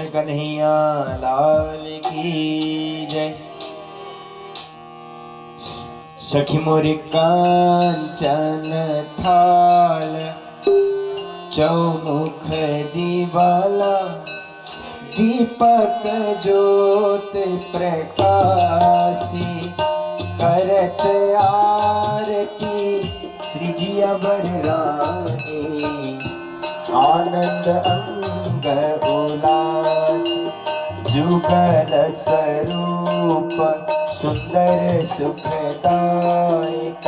कन्हैया लाल की जय। सखी मोरी कांचन थाल चौमुख दीवाला दीपक ज्योत प्रकाशी करत आरती श्री जिया बररानी आनंद अंग उल्लास जुगल स्वरूप सुंदर सुखदायक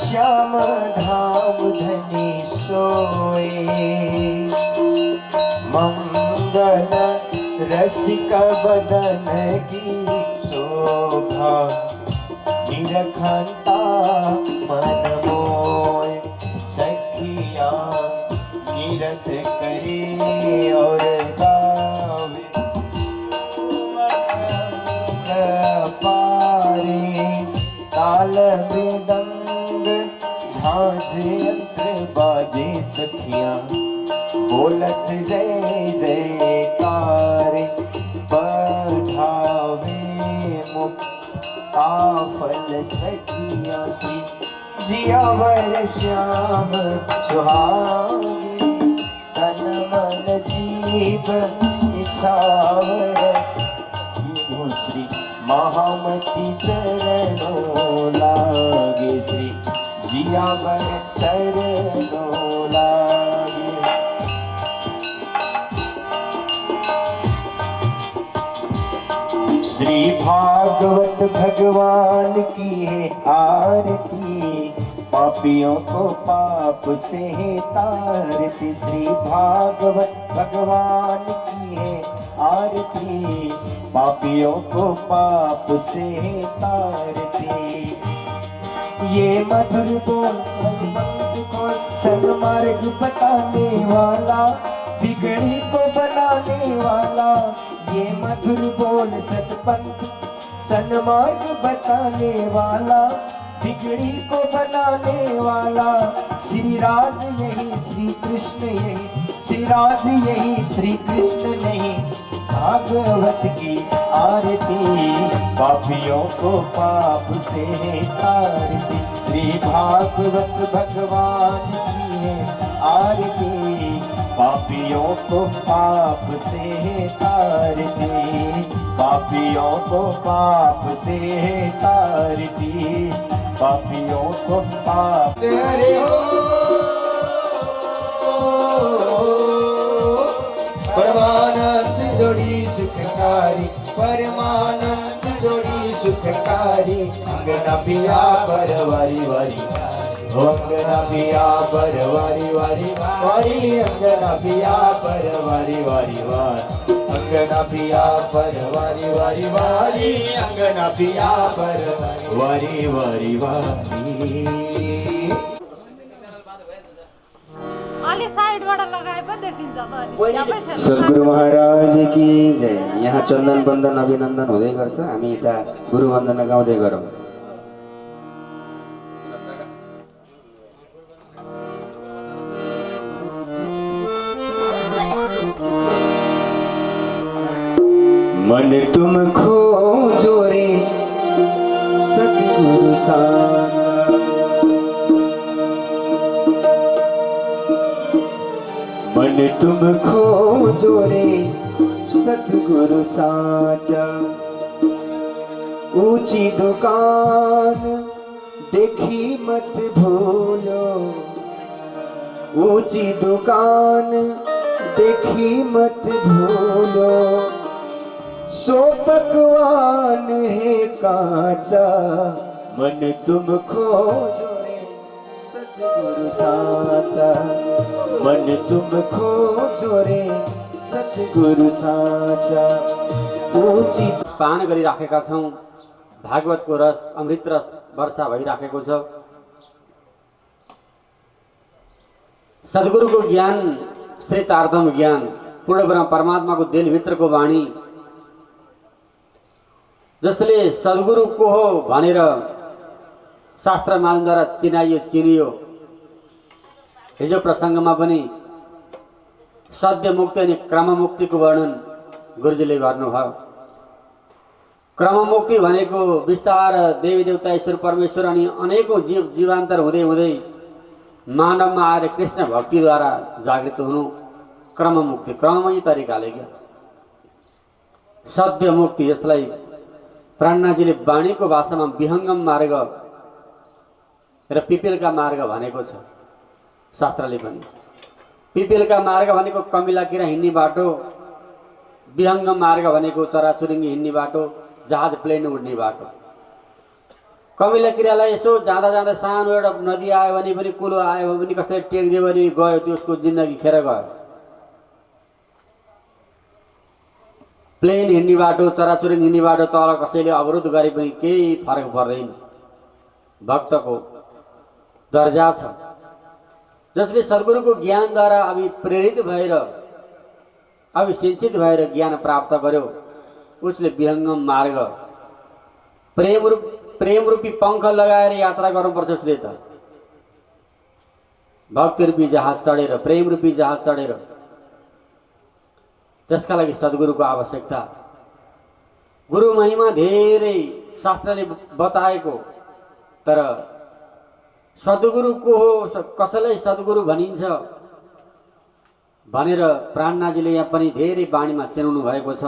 श्याम धाम धनी सोए मंगल रसिक बदन की शोभा निरखंता मन मोय सखिया निरत करे और गावे पारे ताल मृदंग झांझ यंत्र बाजे सखिया बोलत जय जयकार बढ़ावे मुक्ता फल सखिया श्री जियावर श्याम सुहागे तन मन जीव इच्छावर श्री महामती चरणों लागे श्री जियावर चरणों लागे। श्री भागवत भगवान की है आरती पापियों को पाप से है तारती। श्री भागवत भगवान की है आरती पापियों को पाप से है तारती। ये मधुर बोल को सन्मार्ग बताने वाला बिगड़ी को बनाने वाला ये मधुर बोल सतपंथ सन्मार्ग बताने वाला बिगड़ी को बनाने वाला श्री राज यही श्री कृष्ण यही श्री राज यही श्री कृष्ण नहीं भागवत की आरती पापियों को पाप से तारती। श्री भागवत भगवान की है आरती पापियों को पाप से तारती पापियों को पाप से तारती पापियों को पाप हरे हो परमानंद जोड़ी सुखकारी परमानंद जोड़ी सुखकारी अंगना पिया पर वारी वारी अंगना पिया पर वारी वारी वारी अंगना पिया पर वारी वारी वारी अंगना पिया पर वारी वारी वारी अंगना पिया पर वारी वारी वारी। सद्गुरु महाराज की जय। यहाँ चन्दन बन्दन अभिनन्दन हुँदै गर्छ हामी यता गुरु वन्दना गाउँदै गरौँ। मन तुम खोजो रे सतगुरु साचा मन तुम खोजो रे सतगुरु साचा ऊंची दुकान देखी मत भूलो ऊंची दुकान देखी मत भूलो सो पकवान है कांचा मन तुम खोजो रे सतगुरु साचा मन तुम खोजो रे सतगुरु साचा ऊंची पान गरिराखेका छौं। भागवतको रस अमृत रस वर्षा भइराखेको छ। सद्गुरुको ज्ञान श्रेतार्थम ज्ञान पूर्ण ब्रह्म परमात्माको दिलभित्रको वाणी जसले सद्गुरु को हो भनेर शास्त्र मानद्वारा चिनियो। हिजो प्रसंगमा पनि सद्य मुक्ति अनि क्रम मुक्तिको वर्णन गुरुजीले गर्नुभयो। क्रममुक्ति भनेको विस्तार देवी देवता ईश्वर परमेश्वर अनि अनेकौं जीवान्तर हुँदै हुँदै मानवमा आएर कृष्ण भक्तिद्वारा जागृत हुनु क्रममुक्ति, क्रममय तरिकाले क्या सद्य मुक्ति। यसलाई प्राणनाथजीले वाणीको भाषामा विहङ्गम मार्ग र पिपिलका मार्ग भनेको छ। शास्त्रले पनि पिपिलका मार्ग भनेको कमिला किरा हिँड्ने बाटो, विहङ्गम मार्ग भनेको चराचुरुङ्गी हिँड्ने बाटो, जहाज प्लेन उड्ने बाटो। कमिला किरालाई यसो जाँदा जाँदा सानो एउटा नदी आयो भने पनि, कुलो आयो भने पनि, कसैले टेक्दियो भने गयो, त्यो उसको जिन्दगी खेर गयो। प्लेन हिँड्ने बाटो, चराचुरुङ्गी हिँड्ने बाटो तल कसैले अवरोध गरे पनि केही फरक पर्दैन। भक्तको दर्जा छ। जसले सद्गुरुको ज्ञानद्वारा अभिप्रेरित भएर, अभिसिंचित भएर ज्ञान प्राप्त गर्यो, उसले विहङ्गम मार्ग प्रेम रूपी पंख लगाएर यात्रा गर्नुपर्छ। उसले त भक्ति रूपी जहाज चढेर, प्रेम रूपी जहाज चढेर। त्यसका लागि सद्गुरुको आवश्यकता। गुरु महिमा धेरै शास्त्रले बताएको, तर सद्गुरु को हो, कसैलाई सद्गुरु भनिन्छ भनेर प्राणनाथजीले यहाँ पनि धेरै वाणीमा चिनाउनु भएको छ।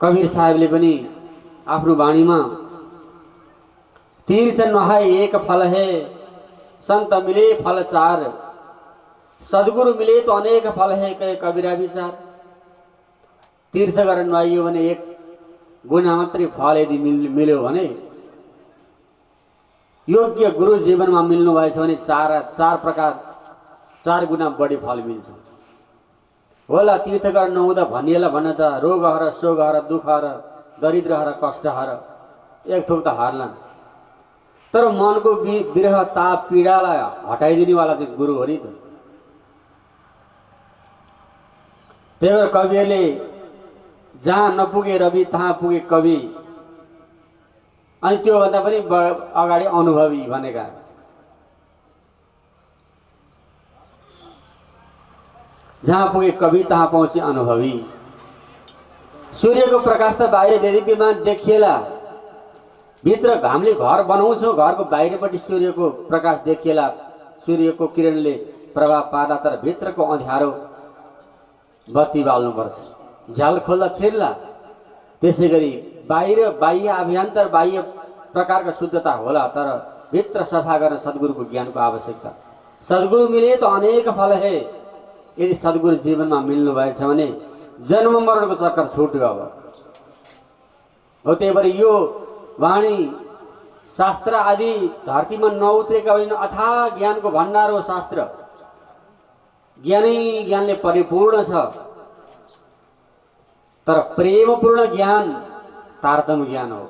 कबीर साहेबले पनि आफ्नो वाणीमा तीर्थ नहाय एक फल है, संत मिले फल चार, सद्गुरु मिले तो अनेक फल है, कहे कबीरा विचार। तीर्थ गरेर नुहाइयो भने एक गुना मात्रै फल यदि मिल्यो भने, योग्य गुरु जीवनमा मिल्नु भएछ भने चार गुना बढी फल मिल्छ। होला तीर्थ गरेर नहुँदा भनिएला भन्न त रोग हर, शोक हर, दुःख हर, दरिद्र हर, कष्ट हर, एक थोक त हार्लान्। तर मनको विरह ताप पीडालाई हटाइदिनेवाला चाहिँ गुरु हो नि त। त्यही भएर कविहरूले जहाँ नपुगे रवि तहाँ पुगे कवि, अनि त्योभन्दा पनि अगाडि अनुभवी भनेका। जहाँ पुगे कवि तहाँ पहुँचे अनुभवी। सूर्यको प्रकाश त बाहिर देदीप्यमान देखिएला, भित्र घामले घर बनाउँछौँ, घरको बाहिरपट्टि सूर्यको प्रकाश देखिएला, सूर्यको किरणले प्रभाव पार्दा, तर भित्रको अँध्यारो बत्ती बाल्नुपर्छ, झ्याल खोल्दा छिर्ला। त्यसै गरी बाहिर बाह्य अभ्यन्तर बाह्य प्रकारको शुद्धता होला, तर भित्र सफा गर्न सद्गुरुको ज्ञानको आवश्यकता। सद्गुरु मिले तो अनेक फल है। यदि सद्गुरु जीवनमा मिल्नु भएछ भने जन्म मरणको चक्कर छुट्यो। अब हो त्यही भएर यो वाणी शास्त्र आदि धरतीमा नउत्रेका होइन, अथाह ज्ञानको भण्डार हो शास्त्र। ज्ञानै ज्ञानले परिपूर्ण छ, तर प्रेमपूर्ण ज्ञान तारतम्य ज्ञान हो।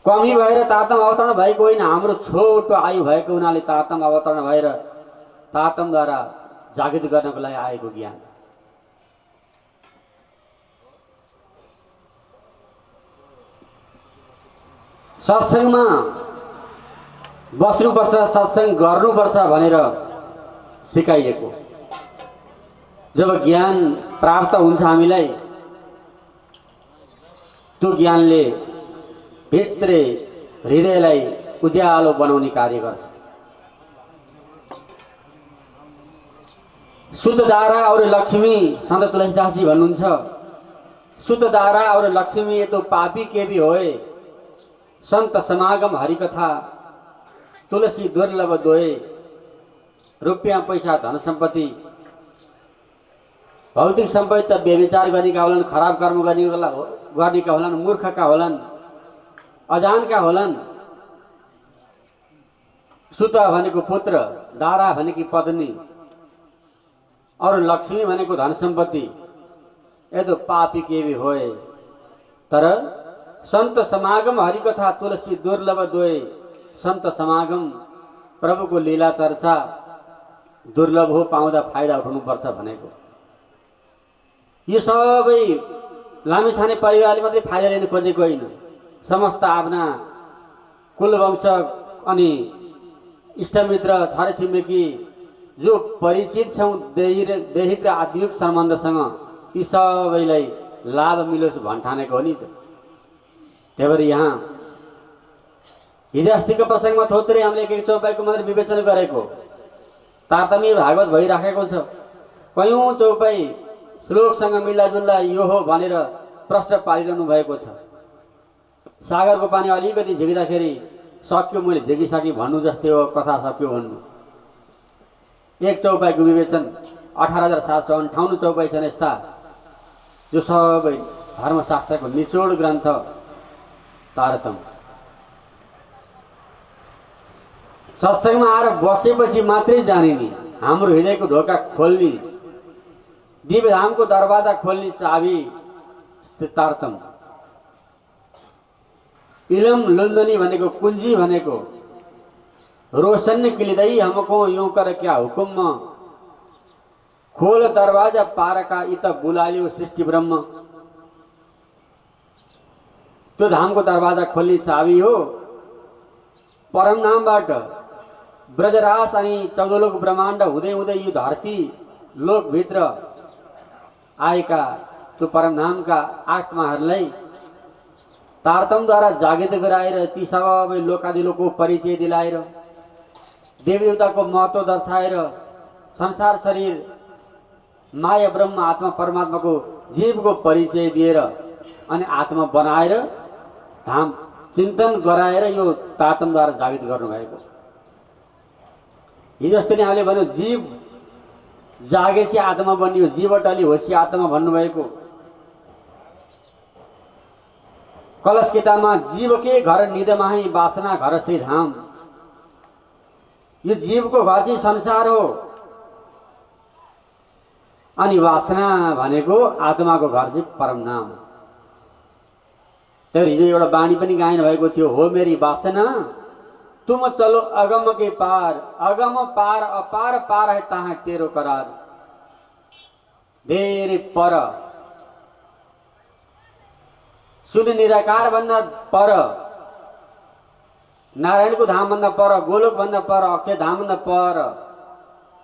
कमी भएर तारतम अवतरण भएको होइन, हाम्रो छोटो आयु भएको हुनाले तारतम अवतरण भएर तारतमद्वारा जागृत गर्नको लागि आएको ज्ञान। सत्सङ्गमा बस्नुपर्छ, सत्सङ्ग गर्नुपर्छ भनेर सिकाइएको। जब ज्ञान प्राप्त हुन्छ हामीलाई, त्यो ज्ञानले भित्रै हृदयलाई उज्यालो बनाउने कार्य गर्छ। शुद्धधारा और लक्ष्मी, संत तुलसीदासजी भन्नुहुन्छ, शुद्धधारा और लक्ष्मी ये तो पापी के भी होए, संत समागम हरिकथा तुलसी दुर्लभ दोए। रुपियाँ पैसा धन सम्पत्ति भौतिक सम्पत्ति त व्यभिचार गर्नेका होलान्, खराब कर्म गर्नेका होलान्, मूर्खका होलान्, अजानका होलान्। सुत भनेको पुत्र, दारा भनेकी पत्नी, और लक्ष्मी भनेको धन सम्पत्ति। ये तो पापी के भी होए, तर संत समागम हरिकथा तुलसी दुर्लभ दोए। संत समागम प्रभुको लीला चर्चा दुर्लभ हो, पाउँदा फाइदा उठाउनुपर्छ भनेको। यो सबै लामिछाने परिवारले मात्रै फाइदा लिन खोजेको होइन, समस्त आफ्ना कुलवंश अनि इष्टमित्र छरछिमेकी जो परिचित छौँ दैहिक र आध्यात्मिक सम्बन्धसँग ती सबैलाई लाभ मिलोस् भन्ठानेको हो नि त। त्यही भएर यहाँ हिजो अस्तिको प्रसङ्गमा थोत्रै हामीले एक चौपाईको मात्रै विवेचन गरेको, तारतम्य भागवत भइराखेको छ। कयौँ चौपाई श्लोकसँग मिल्दाजुल्दा यो हो भनेर प्रश्न पारिरहनु भएको छ। सागरको पानी अलिकति झिक्दाखेरि सक्यो, मैले झिकिसकेँ भन्नु जस्तै हो, कथा सक्यो भन्नु। एक चौपाईको विवेचन 18,758 चौपाई छन् यस्ता, जो सबै धर्मशास्त्रको निचोड ग्रन्थ तारतम्य। सत्सङ्गमा आएर बसेपछि मात्रै जानिने, हाम्रो हृदयको ढोका खोल्ने, दिव्यधामको दरवाजा खोल्ने चाबी तारतम्य। इलम लुन्दनी भनेको, कुञ्जी भनेको, रोशन किलिँदै हमको यूं कर क्या हुकुम, खोल दरवाजा पारका इत बुलाल्यो सृष्टि ब्रह्म। त्यो धामको दरवाजा खोल्ने चाबी हो। परम नामबाट ब्रजरास अनि 14 लोक ब्रह्माण्ड हुँदै हुँदै यो धरती लोकभित्र आएका त्यो परम नामका आत्माहरूलाई तारतम्यद्वारा जागृत गराएर ती सबै लोकादिलोकको परिचय दिलाएर, देवी देवताको महत्त्व दर्शाएर, संसार शरीर माया ब्रह्म आत्मा परमात्माको जीवको परिचय दिएर अनि आत्मा बनाएर धाम चिन्तन गराएर यो तारतम्यद्वारा जागृत गर्नुभएको। हिजो अस्ति नै हामीले भन्यो, जीव जागेपछि आत्मा बनियो, जीवबाट अलि होसी आत्मा भन्नुभएको। कलश किताबमा जीवकै घर निधमाही वासना घर श्री धाम, यो जीवको घर चाहिँ संसार हो अनि वासना भनेको आत्माको घर चाहिँ परम नाम। तर हिजो एउटा बाणी पनि गायन भएको थियो, हो मेरी वासना तुम चलो अगम के पार, अगम पार अपार पार है तहाँ तेरो करार। धेरै पर, शून्य निराकार भन्दा पर, नारायणको धाम भन्दा पर, गोलोक भन्दा पर, अक्षय धाम भन्दा पर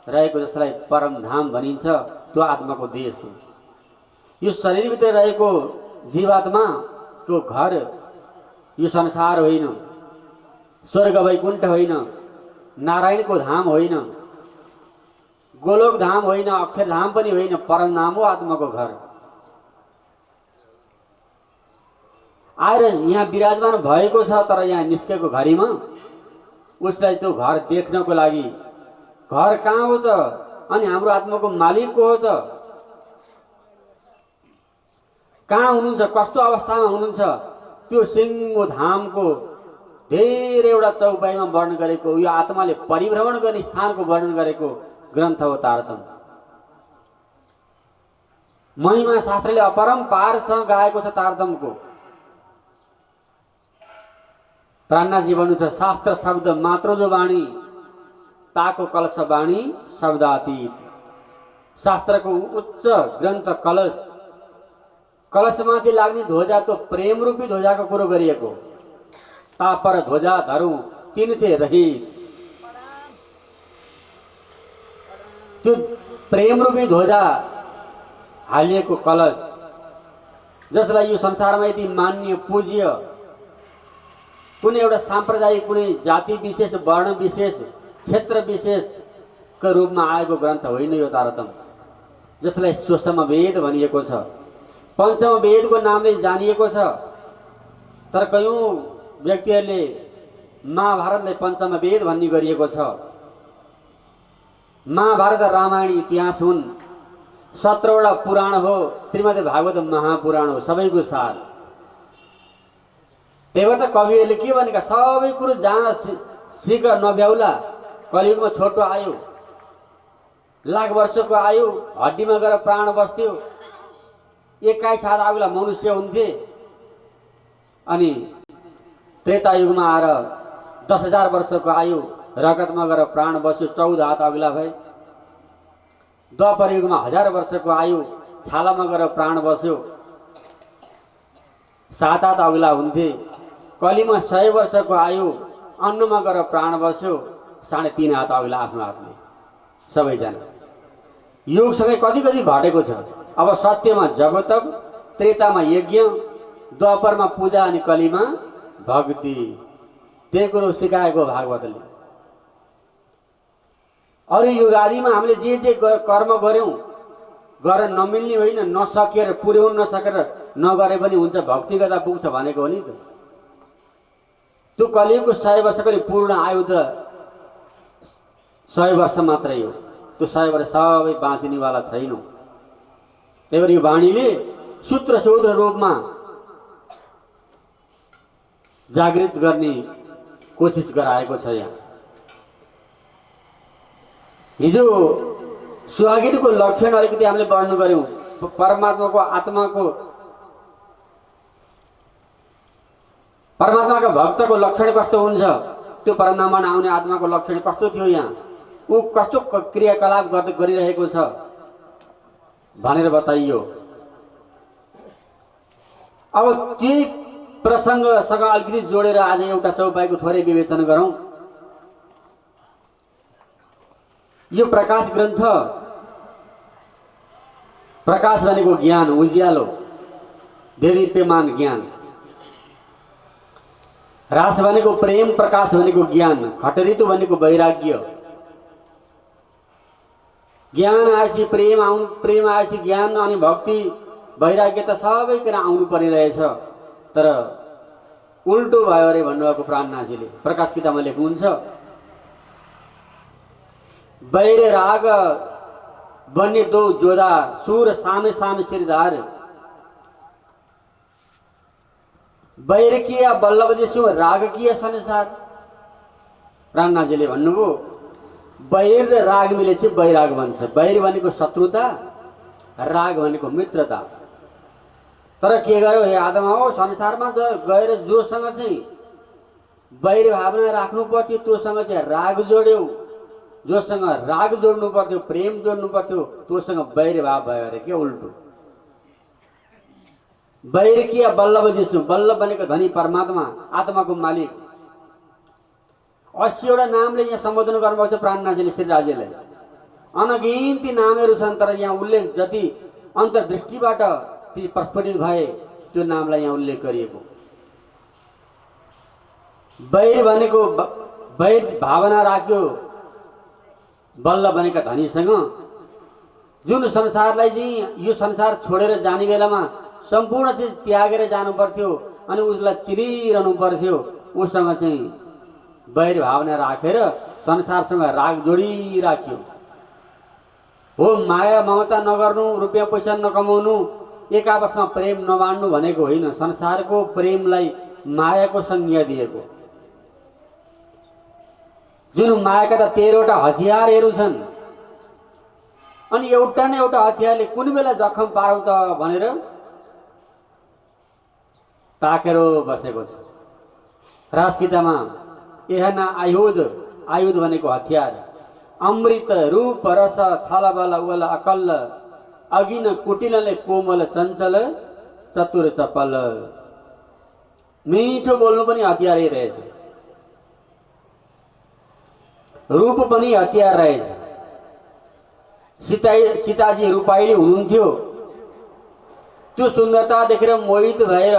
रहेको जसलाई परम धाम भनिन्छ, त्यो आत्माको देश हो। यो शरीरभित्र रहेको जीवात्माको घर यो संसार होइन, स्वर्ग वैकुण्ठ होइन, नारायणको धाम होइन, गोलोक धाम होइन, अक्षर धाम पनि होइन, परम नाम हो आत्माको घर। आएर यहाँ विराजमान भएको छ, तर यहाँ निस्केको घरीमा उसलाई त्यो घर देख्नको लागि, घर कहाँ हो त अनि हाम्रो आत्माको मालिक को हो त, कहाँ हुनुहुन्छ, कस्तो अवस्थामा हुनुहुन्छ, त्यो सिंह धामको धेरैवटा चौपाईमा वर्णन गरेको, यो आत्माले परिभ्रमण गर्ने स्थानको वर्णन गरेको ग्रन्थ हो तारतम्य। महिमा शास्त्रले अपरम्पारसँग गाएको छ तारतम्यको। प्राणनाथजी भन्नु छ, शास्त्र शब्द मात्र जो वाणी, ताको कलश वाणी शब्दातीत। शास्त्रको उच्च ग्रन्थ कलश, कलशमाथि लाग्ने ध्वजा त्यो प्रेम रूपी ध्वजाको कुरो गरिएको। ता पर ध्वजा धरौँ तिनथे रहित, त्यो प्रेम रूपी ध्वजा हालिएको कलश, जसलाई यो संसारमा यति मान्य पूज्य कुनै एउटा साम्प्रदायिक, कुनै जाति विशेष, वर्ण विशेष, क्षेत्र विशेषको रूपमा आएको ग्रन्थ होइन यो तारतम्य, जसलाई स्वसम वेद भनिएको छ, पञ्चम वेदको नामले जानिएको छ। तर कयौँ व्यक्तिहरूले महाभारतलाई पञ्चम वेद भन्ने गरिएको छ। महाभारत रामायण इतिहास हुन्, 17वटा पुराण हो, श्रीमद् भागवत महापुराण हो, सबैको सार। त्यही भएर त कविहरूले के भनेका, सबै कुरो जहाँ सिक नभ्याउला, कलियुगमा छोटो आयो, लाख वर्षको आयु, हड्डीमा गएर प्राण बस्थ्यो, 21 हात आउला मनुष्य हुन्थे, अनि त्रेतायुगमा आएर 10,000 वर्षको आयु, रगतमा गएर प्राण बस्यो, 14 हात अग्ला भए। द्वापर युगमा 1000 वर्षको आयु, छालामा गएर प्राण बस्यो, 7 हात अग्ला हुन्थे। कलीमा 100 वर्षको आयु, अन्नमा गएर प्राण बस्यो, 3.5 हात अग्ला आफ्नो हातले। सबैजना। युगसँगै कति कति घटेको छ। अब सत्यमा जगतप, त्रेतामा यज्ञ, द्वापरमा पूजा अनि कलीमा भक्ति, त्यही कुरो सिकाएको भागवतले। अरू युग आदिमा हामीले जे जे कर्म गर्यौं गर्न नमिल्ने होइन, नसकेर पुर्याउन नसकेर नगरे पनि हुन्छ, भक्ति गर्दा पुग्छ भनेको हो नि त। त्यो कलियुगको 100 वर्षको नि पूर्ण आयु त 100 वर्ष मात्रै हो। त्यो 100 वर्ष सबै बाँचिनेवाला छैन। त्यही भएर यो वाणीले सूत्र सूत्र रूपमा जागृत गर्ने कोसिस गराएको छ। यहाँ हिजो सुहागिनीको लक्षण अलिकति हामीले वर्णन गर्यौं। परमात्माको परमात्माका भक्तको लक्षण कस्तो हुन्छ, त्यो परनाममा आउने आत्माको लक्षण कस्तो थियो, यहाँ ऊ कस्तो क्रियाकलाप गरिरहेको छ भनेर बताइयो। अब त्यही प्रसङ्गसँग अलिकति जोडेर आज एउटा चौपाईको थोरै विवेचन गरौँ। यो प्रकाश ग्रन्थ, प्रकाश भनेको ज्ञान, उज्यालो, देदीप्यमान ज्ञान। रास भनेको प्रेम, प्रकाश भनेको ज्ञान, खटरितो भनेको वैराग्य। ज्ञान आएपछि प्रेम आएपछि ज्ञान, अनि भक्ति वैराग्य त सबैतिर आउनु परिरहेछ। तर उल्टो भयो अरे भन्नुभएको प्राणनाथजीले प्रकाश किताबमा लेख्नुहुन्छ। बैर राग बन्ने दो जोधा, सुर सामे सामे सिरधार। बैर किया बल्लभ जिसु, राग किया संसार। प्राणनाथजीले भन्नुभयो बैर र राग मिलेपछि वैराग बन्छ। बैर भनेको शत्रुता, राग भनेको मित्रता। तर के गर्यो हे आत्मा हो, संसारमा गएर जोसँग चाहिँ बैर भावना राख्नु पर्थ्यो त्योसँग चाहिँ राग जोड्यौ, जोसँग राग जोड्नु पर्थ्यो, प्रेम जोड्नु पर्थ्यो, त्योसँग बैर भाव भयो अरे के उल्टो। बैर किया बल्लभ जिसु, बल्लभ भनेको धनी परमात्मा, आत्माको मालिक। 80 वटा नामले यहाँ सम्बोधन गर्नुभएको छ प्राणनाथजीले श्रीराजेलाई। अनगिन्ती नामहरू छन्, तर यहाँ उल्लेख जति अन्तर्दृष्टिबाट ती प्रस्फुटित भए त्यो नामलाई यहाँ उल्लेख गरिएको। बैर भनेको बैर भावना राख्यो बल्लभ भनेका धनीसँग, जुन संसारलाई चाहिँ यो संसार छोडेर जाने बेलामा सम्पूर्ण चिज त्यागेर जानु पर्थ्यो अनि उसलाई चिरिरहनु पर्थ्यो, उसँग चाहिँ बैर भावना राखेर संसारसँग राग जोडिराख्यो। हो माया ममता नगर्नु, रुपियाँ पैसा नकमाउनु, एक आपसमा प्रेम नबाड्नु भनेको होइन। संसारको प्रेमलाई मायाको संज्ञा दिएको। जुन मायाका त 13 वटा हतियारहरू छन्, अनि एउटा न एउटा हतियारले कुन बेला जखम पारौँ त भनेर ताकेर बसेको छ। राजगीतामा एहना आयुध भनेको हतियार, अमृत रूप रस छलबल उल अकल्ल, अगिन कुटिलले कोमल चञ्चल चतुर चपल। मिठो बोल्नु पनि हतियारै रहेछ, रूप पनि हतियार रहेछ। सीताजी रूपाइली हुनुहुन्थ्यो, त्यो सुन्दरता देखेर मोहित भएर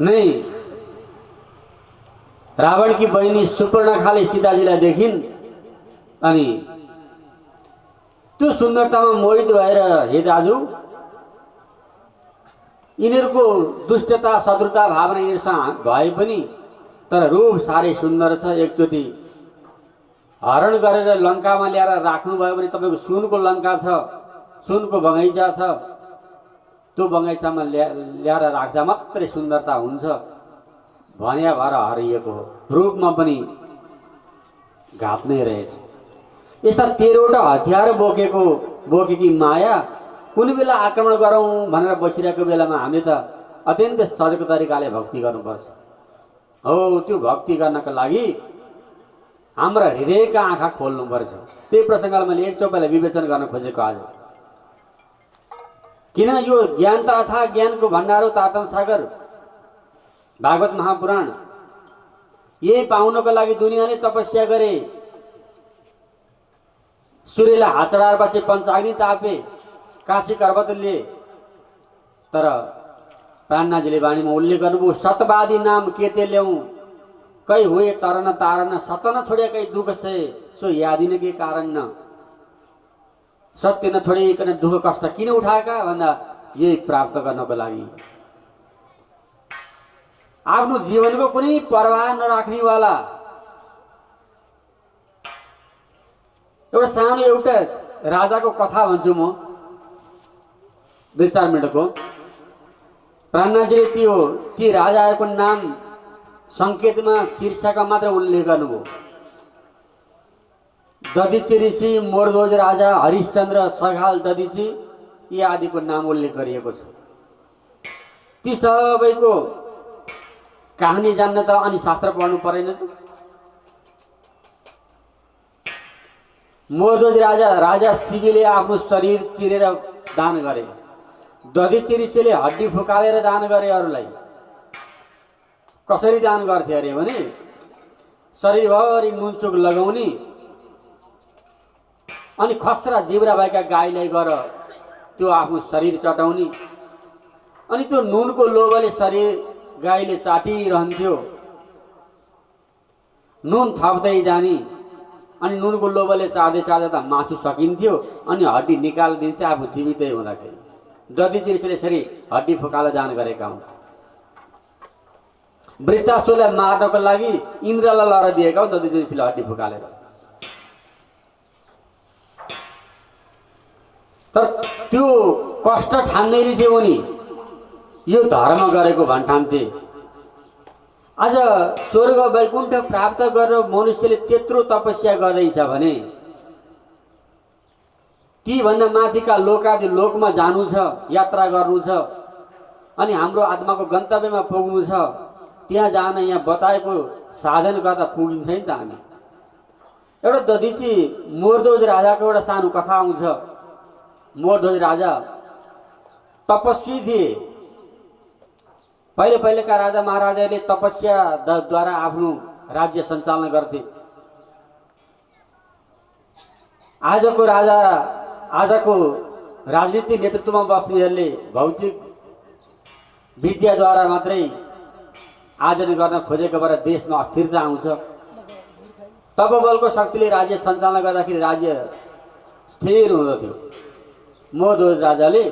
नै रावणकी बहिनी सुपर्णखाले सीताजीलाई देखिन् अनि त्यो सुन्दरतामा मोहित भएर हे दाजु, यिनीहरूको दुष्टता शत्रुता भावना यिनीसँग भए पनि तर रूप साह्रै सुन्दर छ। एकचोटि हरण गरेर लङ्कामा ल्याएर राख्नुभयो भने तपाईँको सुनको लङ्का छ, सुनको बगैँचा छ, त्यो बगैँचामा ल्याएर राख्दा मात्रै सुन्दरता हुन्छ भन्या भएर हराइएको हो। रूपमा पनि घात नै रहेछ। यस्ता 13 वटा हतियार बोकेकी माया कुन बेला आक्रमण गरौँ भनेर बसिरहेको बेलामा हामीले त अत्यन्त सजग तरिकाले भक्ति गर्नुपर्छ। हो त्यो भक्ति गर्नका लागि हाम्रा हृदयका आँखा खोल्नुपर्छ। त्यही प्रसङ्गलाई मैले एक चौपाईलाई विवेचन गर्न खोजेको आज। किन यो ज्ञान त अथाह ज्ञानको भण्डार हो, तातम सागर, भागवत महापुराण। यही पाउनको लागि दुनियाँले तपस्या गरे। सूर्यलाई हात चढाएर बसे, पञ्चाग्नि तापे, काशी पर्वत लिए। तर प्राणनाथजीले वाणीमा उल्लेख गर्नुभयो, सतवादी नाम के ते ल्याउँ, कै हुए तरन तारन, सत न छोड़े कै दुख से, सो यादिन के कारण न। सत्य नछोडिकन दुःख कष्ट किन उठाएका भन्दा यही प्राप्त गर्नको लागि। आफ्नो जीवनको कुनै परवाह नराख्नेवाला एउटा सानो एउटा राजाको कथा भन्छु म, 2-4 मिनटको। प्राणनाथजीले ती राजाहरूको नाम सङ्केतमा शीर्षकमा मात्र उल्लेख गर्नुभयो। दधिची ऋषि, मोरध्वज राजा, हरिश्चन्द्र, सघाल दधिची यी आदिको नाम उल्लेख गरिएको छ। ती सबैको कहानी जान्न त अनि शास्त्र पढ्नु परेन त। मोरध्वज राजा शिवले आफ्नो शरीर चिरेर दान गरे। दधिची ऋषिले हड्डी फुकालेर दान गरे अरूलाई। कसरी दान गर्थे अरे भने शरीरभरि नुनचुक लगाउने अनि खस्रा जिब्रा भएका गाईलाई गएर त्यो आफ्नो शरीर चटाउने अनि त्यो नुनको लोभले शरीर गाईले चाटिरहन्थ्यो। नुन थप्दै जाने अनि नुनको लोभले चाड्दै चाड्दा मासु सकिन्थ्यो अनि हड्डी निकालिदिन्थ्यो आफू जीवितै हुँदाखेरि। दधिची ऋषिले यसरी हड्डी फुकालेर दान गरेका हुन्। वृत्तासुरलाई मार्नको लागि इन्द्रलाई लहरा दिएका हुन् दधिची ऋषिले हड्डी फुकालेर। तर त्यो कष्ट ठान्दैनथे थियो उनी, यो धर्म गरेको भन्ठान्थे। आज स्वर्ग वैकुण्ठ प्राप्त गरेर मनुष्यले त्यत्रो तपस्या गर्दैछ भने ती भन्दा माथिका लोकादि लोकमा जानु छ, यात्रा गर्नु छ अनि हाम्रो आत्माको गन्तव्यमा पुग्नु छ। त्यहाँ जान यहाँ बताएको साधन गर्दा पुगिन्छ नि त हामी। एउटा दधिची मोरध्वज राजाको एउटा सानो कथा आउँछ। मोरध्वज राजा तपस्वी थिए। पहिलेका राजा महाराजाहरूले तपस्याद्वारा आफ्नो राज्य सञ्चालन गर्थे। आजको राजनीतिक नेतृत्वमा बस्नेहरूले भौतिक विद्याद्वारा मात्रै आर्जन गर्न खोजेको भएर देशमा अस्थिरता आउँछ। तपोबलको शक्तिले राज्य सञ्चालन गर्दाखेरि राज्य स्थिर हुँदथ्यो। मोरध्वज राजाले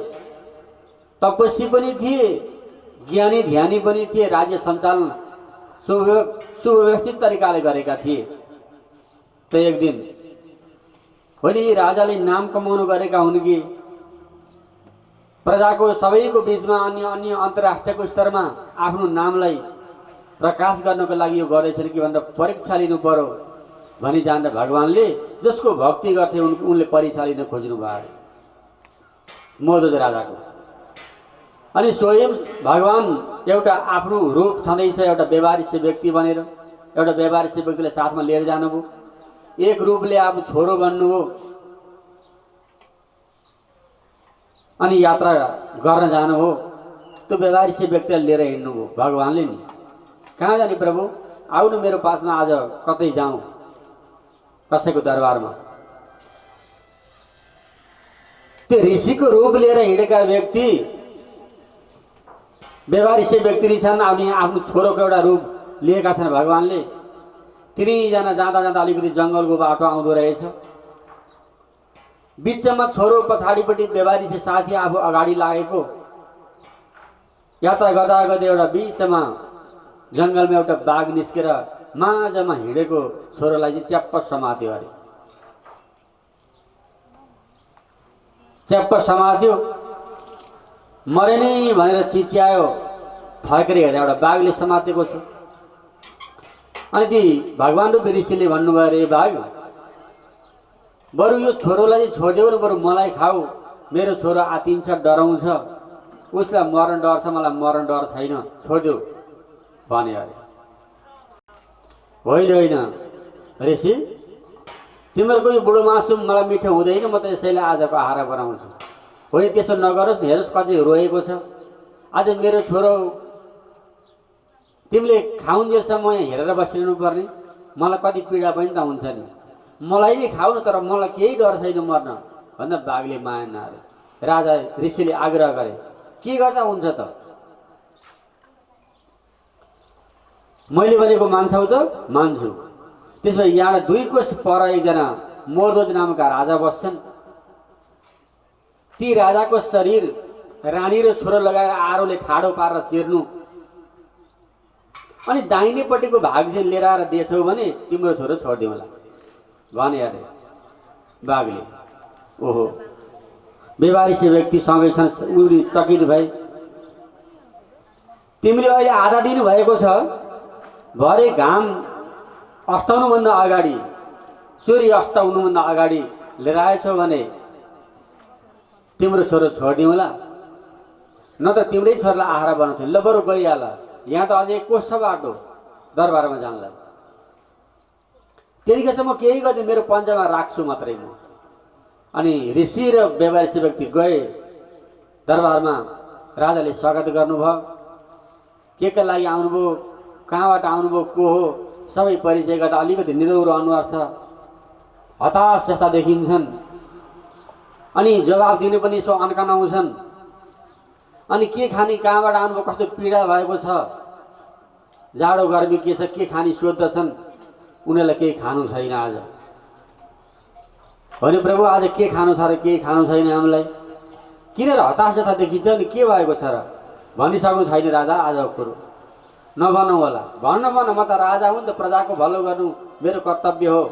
तपस्वी पनि थिए, ज्ञानी ध्यानी पनि थिए, राज्य सञ्चालन सुव्यवस्थित तरिकाले गरेका थिए। त एक दिन भोलि राजाले नाम कमाउनु गरेका हुन् कि प्रजाको सबैको बीचमा अन्य अन्तर्राष्ट्रियको स्तरमा आफ्नो नामलाई प्रकाश गर्नको लागि यो गर्दैछन् कि भनेर परीक्षा लिनु पर्यो भनी जान्दा भगवानले जसको भक्ति गर्थे उनले परीक्षा लिन खोज्नु भयो मोरध्वज राजाको। अनि स्वयं भगवान एउटा आफ्नो रूप छँदैछ, एउटा व्यवहारिक व्यक्ति बनेर एउटा व्यवहारिक व्यक्तिलाई साथमा लिएर जानुभयो। एक रूपले अब छोरो बन्नुभयो अनि यात्रा गर्न जानुभयो। त्यो व्यवहारिक व्यक्तिलाई लिएर हिँड्नुभयो भगवानले नि। कहाँ जाने प्रभु, आउनु मेरो पासमा, आज कतै जाउँ कसैको दरबारमा। त्यो ऋषिको रूप लिएर हिँडेका व्यक्ति व्यवहारिक व्यक्ति नै छन्। आफ्नो छोरोको एउटा रूप लिएका छन् भगवानले। तिनैजना जाँदा अलिकति जङ्गलको बाटो आउँदो रहेछ। बिचमा छोरो पछाडिपट्टि व्यवहारिक साथी आफू अगाडि लागेको। यात्रा गर्दा गर्दै एउटा बिचमा जङ्गलमा एउटा बाघ निस्केर माझमा हिँडेको छोरोलाई चाहिँ च्याप्प समात्यो अरे। च्याप्प समात्यो, मरे नै भनेर चिच्यायो। फर्केर हेर्दा एउटा बाघले समातेको छ। अनि ती भगवान रूपी ऋषिले भन्नुभयो, अरे बाघ, बरु यो छोरोलाई चाहिँ छोडिदेऊ न, बरु मलाई खाऊ। मेरो छोरो आतिन्छ, डराउँछ, उसलाई मर्न डर छ, मलाई मर्न डर छैन, छोडिदेऊ भने अरे। होइन ऋषि, तिमीहरूको यो बुढो मासु मलाई मिठो हुँदैन, म त यसैले आजको आहार बनाउँछु। होइन त्यसो नगरोस्, हेरोस् कति रोएको छ। आज मेरो छोरो तिमीले खाउन्जेलसम्म यहाँ हेरेर बसिरहनु पर्ने, मलाई कति पीडा पनि त हुन्छ नि, मलाई नै खाऊ न, तर मलाई केही डर छैन मर्न भन्दा बाघले माया नहारे। राजा ऋषिले आग्रह गरे, के गर्दा हुन्छ त, मैले भनेको मान्छौ त? मान्छु। त्यसो भए यहाँ 2 कोस पर एकजना मोर्दोज नामका राजा बस्छन्। ती राजाको शरीर रानी र छोरो लगाएर आरोले खाडो पारेर चिर्नु, अनि दाहिनेपट्टिको भाग चाहिँ लिएर आएर दिएछौ भने तिम्रो छोरो छोडिदिउँला भने अरे बाघले। ओहो, व्यवहारिक व्यक्ति सँगै छन्, उनी चकित भए। तिमीले अहिले आधा दिन भएको छ, भरे घाम अस्ताउनुभन्दा अगाडि, सूर्य अस्त हुनुभन्दा अगाडि लिएर आएछौ भने तिम्रो छोरो छोडिदिउँला, न त तिम्रै छोरालाई आहारा बनाउँछ। ल बरु गइहाल, यहाँ त अझै 1 कोस छ बाटो दरबारमा जानलाई। त्यतिखेरसम्म केही गर्दै मेरो पन्जामा राख्छु मात्रै म। अनि ऋषि र व्यवहारिक व्यक्ति गए दरबारमा। राजाले स्वागत गर्नुभयो, के लागि आउनुभयो, कहाँबाट आउनुभयो, को हो, सबै परिचय गर्दा अलिकति निदौरो अनुहार छ, हताश जस्ता देखिन्छन्। अनि जवाब दिने पनि यसो अन्कनाउँछन्। अनि के खाने, कहाँबाट आउनुभयो, कस्तो पीडा भएको छ, जाडो गर्मी के छ, के खाने सोध्दछन्। उनीहरूलाई केही खानु छैन आज भने, प्रभु आज के खानु छ र केही खानु छैन हामीलाई, किन र हताश जता देखिन्छ नि, के भएको छ र भनिसक्नु छैन राजा आजको कुरो, नभनौँ होला। भन्न म त राजा हुँ नि त, प्रजाको भलो गर्नु मेरो कर्तव्य हो।